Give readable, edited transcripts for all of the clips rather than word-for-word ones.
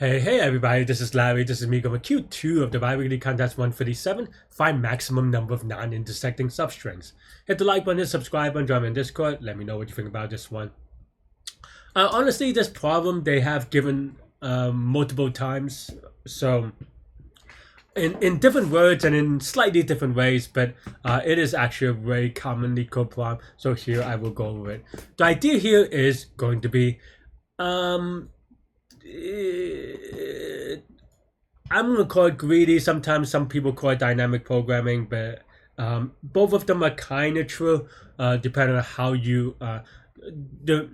Hey everybody, this is Larry. This is me going Q2 of the bi-weekly contest 157. Find maximum number of non-intersecting substrings. Hit the like button, subscribe button, join me in Discord. Let me know what you think about this one. Honestly, this problem they have given multiple times. So in different words and in slightly different ways, but it is actually a very commonly code problem. So here I will go over it. The idea here is going to be I'm gonna call it greedy. Sometimes some people call it dynamic programming, but both of them are kind of true, depending on how you. The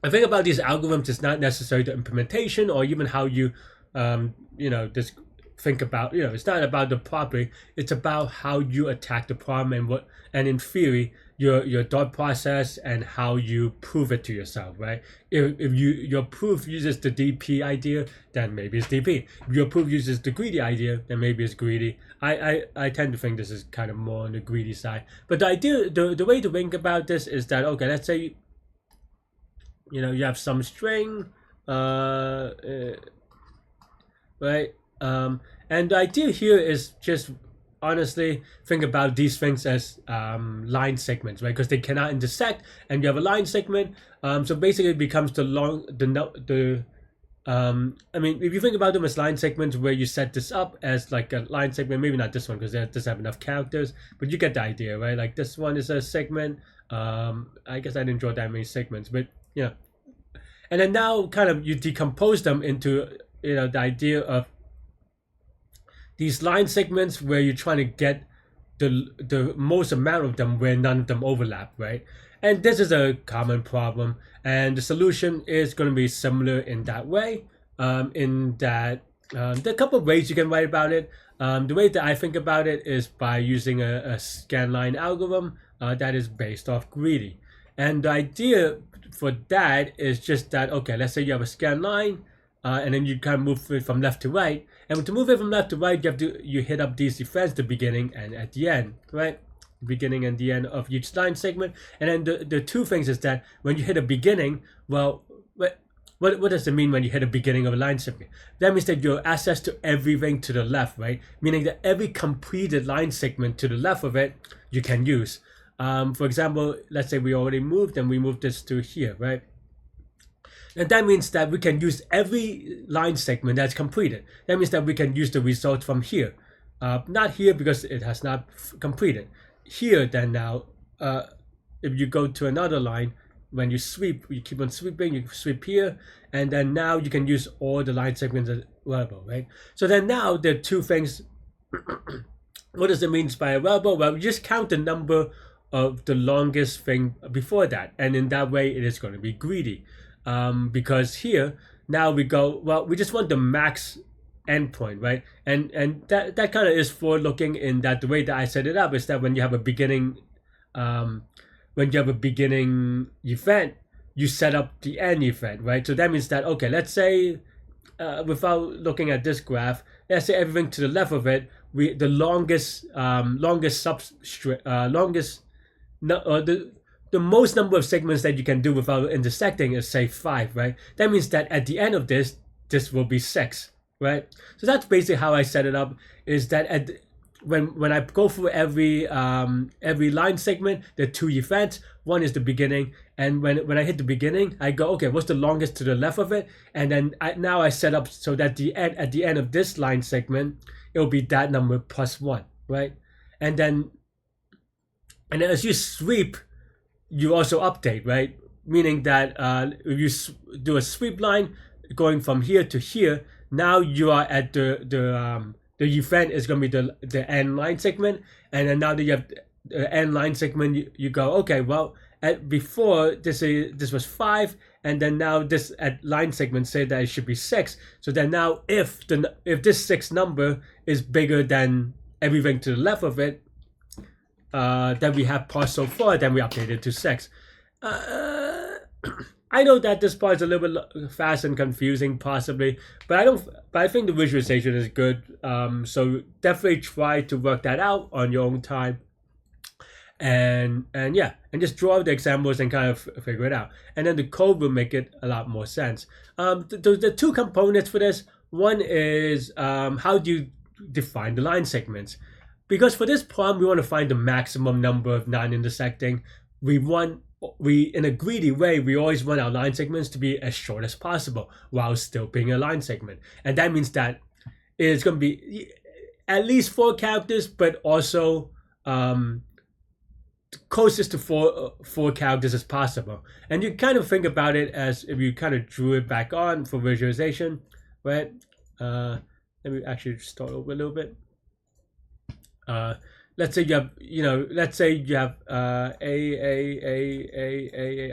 thing about these algorithms is not necessarily the implementation or even how you, just think about. It's not about the property. It's about how you attack the problem and what. And in theory, your thought process and how you prove it to yourself, right? If your proof uses the DP idea, then maybe it's DP. If your proof uses the greedy idea, then maybe it's greedy. I tend to think this is kind of more on the greedy side. But the idea, the way to think about this is that, okay, let's say you have some string, right? And the idea here is just honestly think about these things as line segments, right? Because they cannot intersect, and you have a line segment. So basically, it becomes I mean, if you think about them as line segments, where you set this up as like a line segment, maybe not this one because it doesn't have enough characters, but you get the idea, right? Like this one is a segment. I guess I didn't draw that many segments, but yeah. And then now, kind of, you decompose them into the idea of these line segments where you're trying to get the most amount of them where none of them overlap, right? And this is a common problem, and the solution is going to be similar in that way. In that there are a couple of ways you can write about it. The way that I think about it is by using a scanline algorithm that is based off greedy. And the idea for that is just that, okay, let's say you have a scan line, and then you kind of move it from left to right. And to move it from left to right, you hit up these defense at the beginning and at the end, right? Beginning and the end of each line segment. And then the two things is that when you hit a beginning, well, what does it mean when you hit a beginning of a line segment? That means that you have access to everything to the left, right? Meaning that every completed line segment to the left of it, you can use. For example, let's say we already moved and we moved this to here, right? And that means that we can use every line segment that's completed. That means that we can use the result from here. Not here because it has not completed. Here, then now, if you go to another line, when you sweep, you keep on sweeping, you sweep here, and then now you can use all the line segments as available, right? So then now there are two things. What does it mean by available? Well, you just count the number of the longest thing before that, and in that way, it is going to be greedy. Because here now we go, well, we just want the max endpoint, right? And that kind of is forward looking in that the way that I set it up is that when you have a beginning event, you set up the end event, right? So that means that, okay, let's say without looking at this graph, let's say everything to the left of it, the the most number of segments that you can do without intersecting is, say, 5, right? That means that at the end of this will be 6, right? So that's basically how I set it up, is that when I go through every line segment, there are two events. One is the beginning, and when I hit the beginning, I go, okay, what's the longest to the left of it? And then now I set up so that at the end of this line segment, it'll be that number plus 1, right? And then as you sweep, you also update, right? Meaning that if you do a sweep line going from here to here, now you are at the event is going to be the end line segment, and then now that you have the end line segment, you go, okay, well, before this was 5, and then now this at line segment say that it should be 6. So then now if this 6 number is bigger than everything to the left of it, that we have parsed so far, then we update it to 6. I know that this part is a little bit fast and confusing, possibly, but I think the visualization is good. So definitely try to work that out on your own time. and yeah, and just draw the examples and kind of figure it out, and then the code will make it a lot more sense. The two components for this, one is how do you define the line segments, because for this problem we want to find the maximum number of non-intersecting. We in a greedy way, we always want our line segments to be as short as possible while still being a line segment, and that means that it's going to be at least 4 characters, but also closest to four characters as possible. And you kind of think about it as if you kind of drew it back on for visualization, right? Let me actually start over a little bit. Let's say you have, a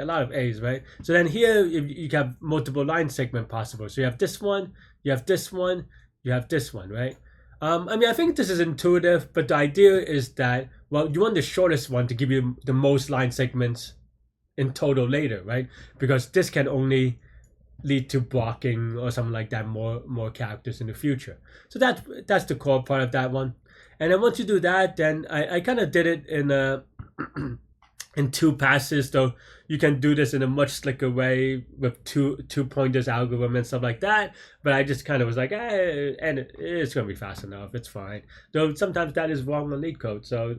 lot of A's, right? So then here you have multiple line segment possible. So you have this one, you have this one, you have this one, right? I mean, I think this is intuitive, but the idea is that, well, you want the shortest one to give you the most line segments in total later, right? Because this can only lead to blocking or something like that, more characters in the future. So that's the core part of that one. And then once you do that, then I kind of did it in in 2 passes, though you can do this in a much slicker way with two pointers algorithm and stuff like that. But I just kind of was like, and it's gonna be fast enough, it's fine. Though sometimes that is wrong on Leetcode, so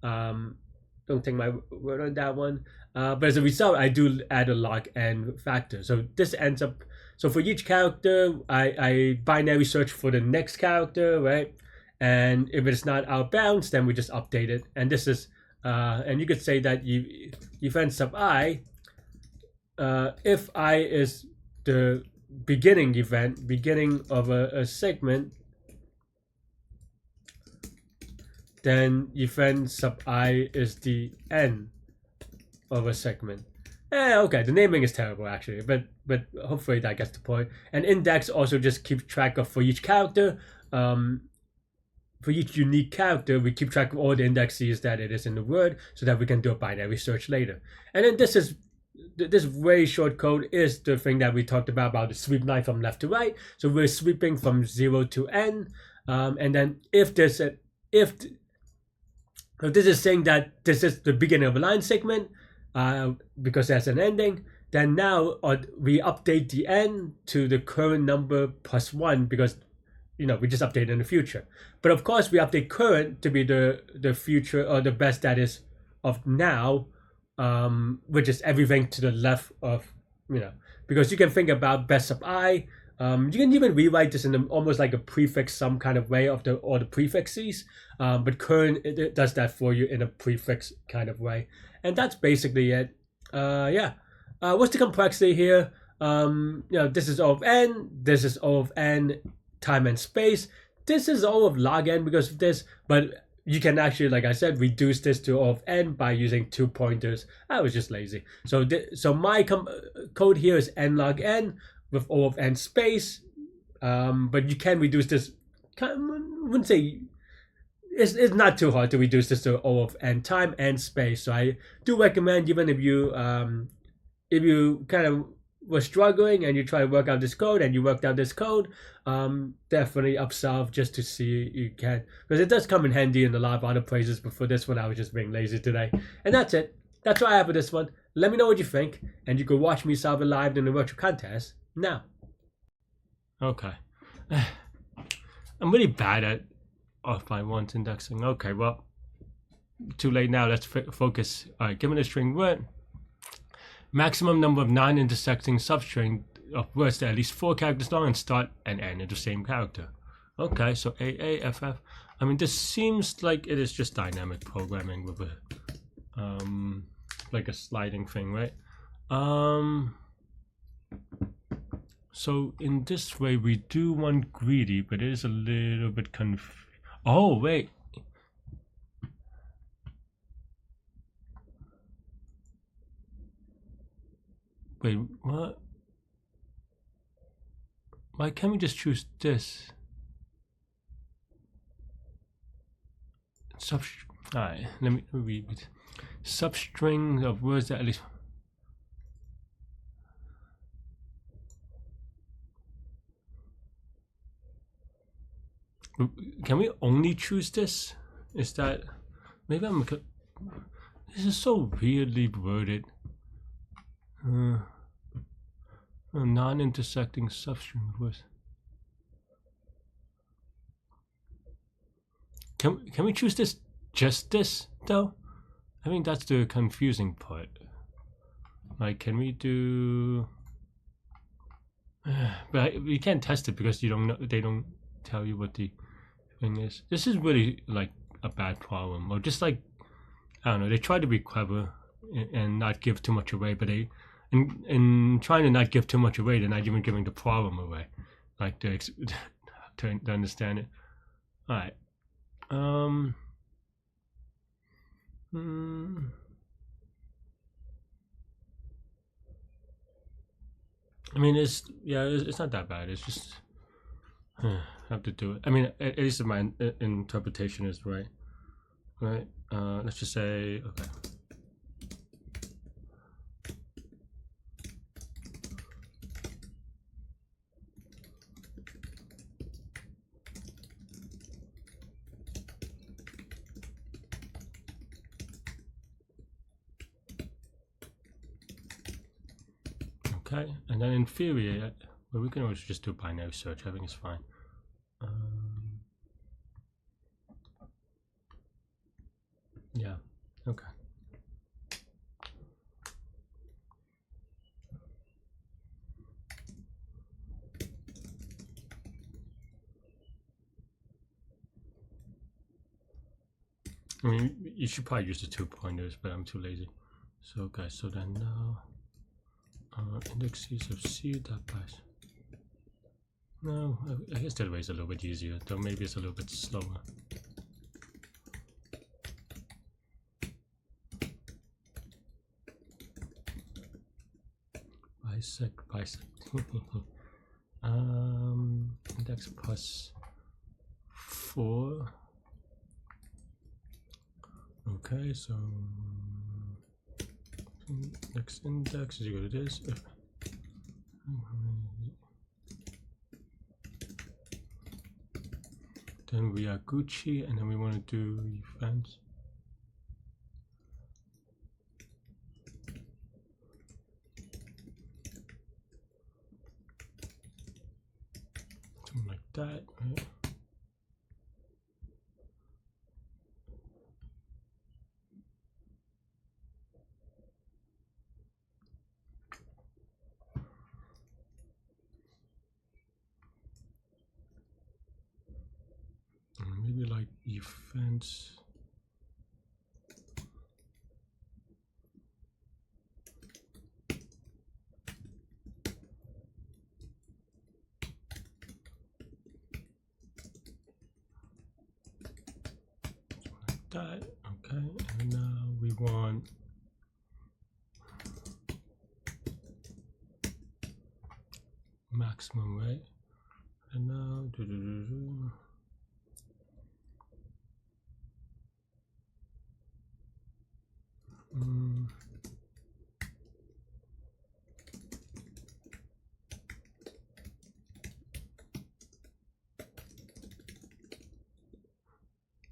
don't take my word on that one. But as a result, I do add a log n factor. So this ends up, so for each character, I binary search for the next character, right? And if it's not out of bounds, then we just update it. And this is, and you could say that event sub I, if I is the beginning of a segment, then event sub I is the end of a segment. Okay, the naming is terrible actually, but hopefully that gets the point. And index also just keeps track of, for each character, for each unique character, we keep track of all the indexes that it is in the word, so that we can do a binary search later. And then this very short code is the thing that we talked about the sweep line from left to right. So we're sweeping from 0 to n, and then if this is saying that this is the beginning of a line segment, because there's an ending, then now we update the n to the current number plus 1, because we just update in the future. But of course, we update current to be the future, or the best that is of now, which is everything to the left of, because you can think about best of I. You can even rewrite this in almost like a prefix sum kind of way of all the prefixes. But current, it does that for you in a prefix kind of way. And that's basically it. What's the complexity here? This is O of n, this is O of n, time and space. This is O of log n because of this, but you can actually, like I said, reduce this to O of n by using 2 pointers. I was just lazy. So my code here is n log n with O of n space, but you can reduce this. I wouldn't say it's not too hard to reduce this to O of n time and space. So I do recommend, even if you kind of were struggling and you try to work out this code and you worked out this code, definitely upsolve just to see you can, because it does come in handy in a lot of other places. But for this one, I was just being lazy today. And that's it. That's what I have for this one. Let me know what you think, and you can watch me solve it live in the virtual contest now. Okay. I'm really bad at off-by-once indexing. Okay, well, too late now. Let's focus. All right, given a string word, maximum number of non-intersecting substring of words that are at least 4 characters long and start and end in the same character. Okay, so AAFF. I mean, this seems like it is just dynamic programming with a like a sliding thing, right? So in this way, we do want greedy, but it is a little bit oh, wait. Wait, what? Why can't we just choose this? Alright, let me read it. Substring of words that at least. Can we only choose this? Is that maybe This is so weirdly worded. A non-intersecting substring with. Can we choose this just this though? I think that's the confusing part. Like, can we do? But we can't test it because you don't know. They don't tell you what the thing is. This is really like a bad problem, or just like I don't know. They try to be clever and not give too much away, but they in trying to not give too much away, they're not even giving the problem away, like to understand it. All right. I mean, it's not that bad. It's just have to do it. I mean, at least my interpretation is right. Right. Let's just say okay. Okay, and then in theory, well, we can always just do binary search. I think it's fine. Yeah. Okay. I mean, you should probably use the 2 pointers, but I'm too lazy. So, okay, so then now indexes of C dot pass. No, I guess that way is a little bit easier, though maybe it's a little bit slower. Bisect. Index plus 4. Okay, so next index is equal to this. Then we are Gucci, and then we want to do events. Something like that, right? Maybe like events. Like that, okay, and now we want maximum, right? And now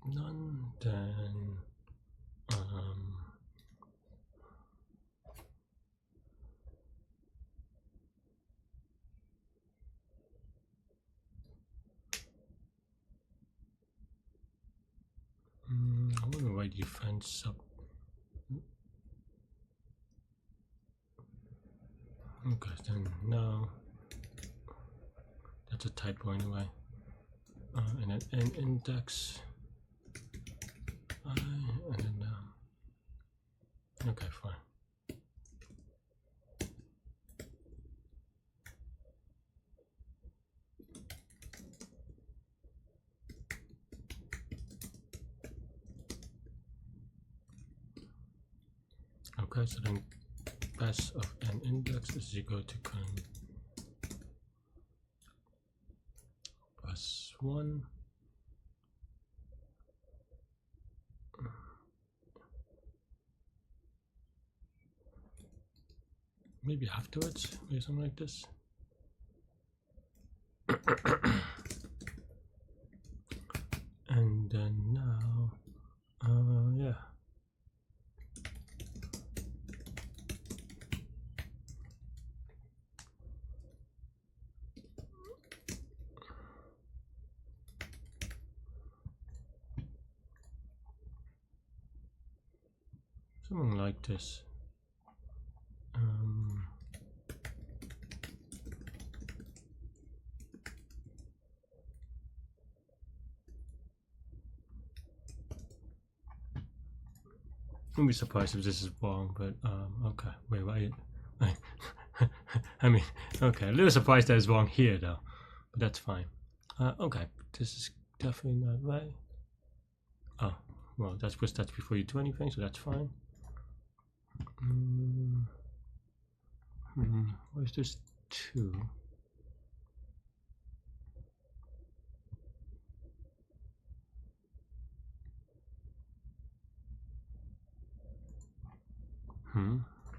none, then I want to write event sub. Okay, then now that's a typo anyway. And then n index I, and then okay, fine. Okay, so then pass of n index is equal to plus 1. Maybe afterwards, maybe something like this. And then now, yeah. Something like this. Wouldn't be surprised if this is wrong, but okay. Wait. I mean, okay. A little surprised that it's wrong here, though, but that's fine. Okay, this is definitely not right. Oh, well, that's before you do anything, so that's fine. What is this 2?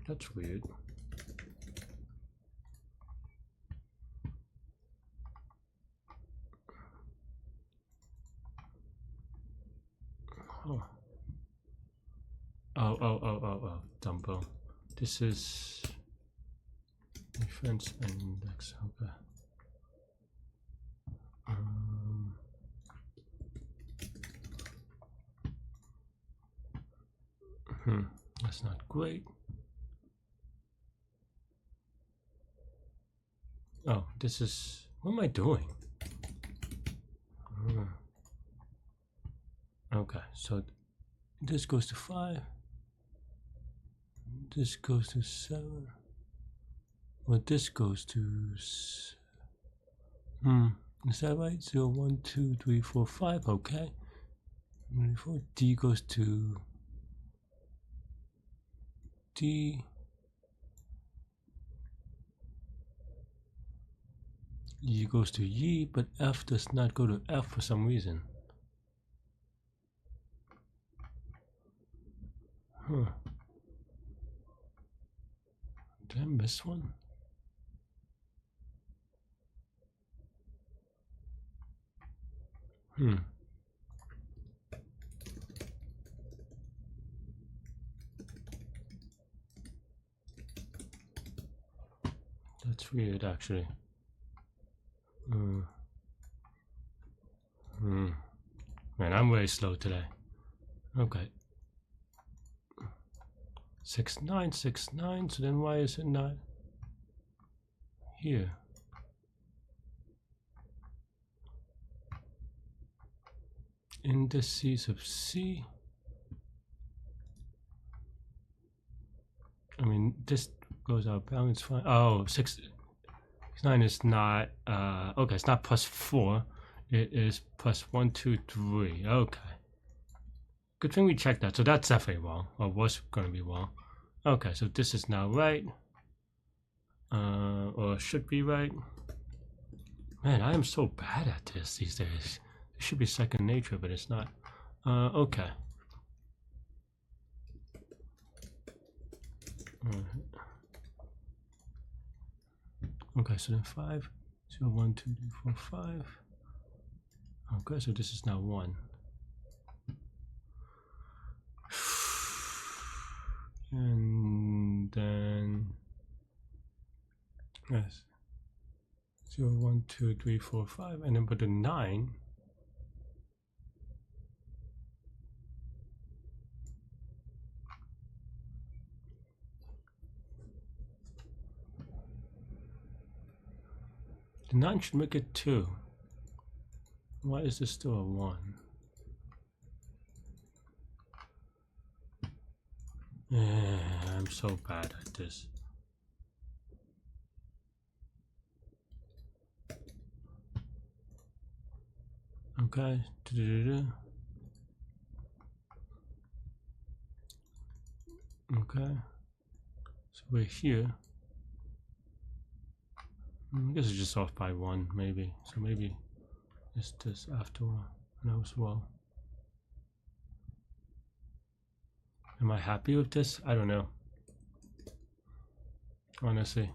That's weird. Oh, Dumbo. This is reference index. Okay. That's not great. Oh, this is, what am I doing? Okay, so this goes to 5. This goes to 7. Well, this goes to, is that right? 0, 1, 2, 3, 4, 5. Okay. 4. D goes to D. E goes to E, but F does not go to F for some reason. Did I miss one? That's weird, actually. Man, I'm very slow today. Okay. 6, 9, 6, 9. So then why is it not here? Indices of C. I mean, this goes out bounds fine. Oh, 6, 9 is not, okay, it's not +4. It is +1, 2, 3. Okay. Good thing we checked that. So that's definitely wrong, or was going to be wrong. Okay, so this is now right. Or should be right. Man, I am so bad at this these days. It should be second nature, but it's not. Okay. Okay, so then 5, 0, 1, 2, 3, 4, 5. Okay, so this is now 1. And then, yes, 0, 1, 2, 3, 4, 5, and then put the 9. The 9 should make it 2. Why is this still a 1? Yeah, I'm so bad at this. Okay. Okay. So we're here. This is just off by 1, maybe. So maybe it's this after all. No, as well. Am I happy with this? I don't know. Honestly.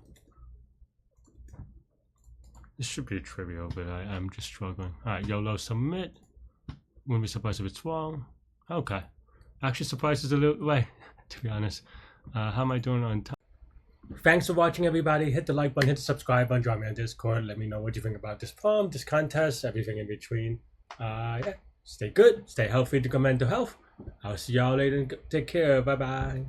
This should be trivial, but I'm just struggling. Alright, YOLO submit. Wouldn't be surprised if it's wrong. Okay. Actually surprised it's a little way, to be honest. How am I doing on time? Thanks for watching, everybody. Hit the like button, hit the subscribe button, join me on Discord. Let me know what you think about this prompt, this contest, everything in between. Yeah. Stay good, stay healthy to commend to health. I'll see y'all later. Take care. Bye bye.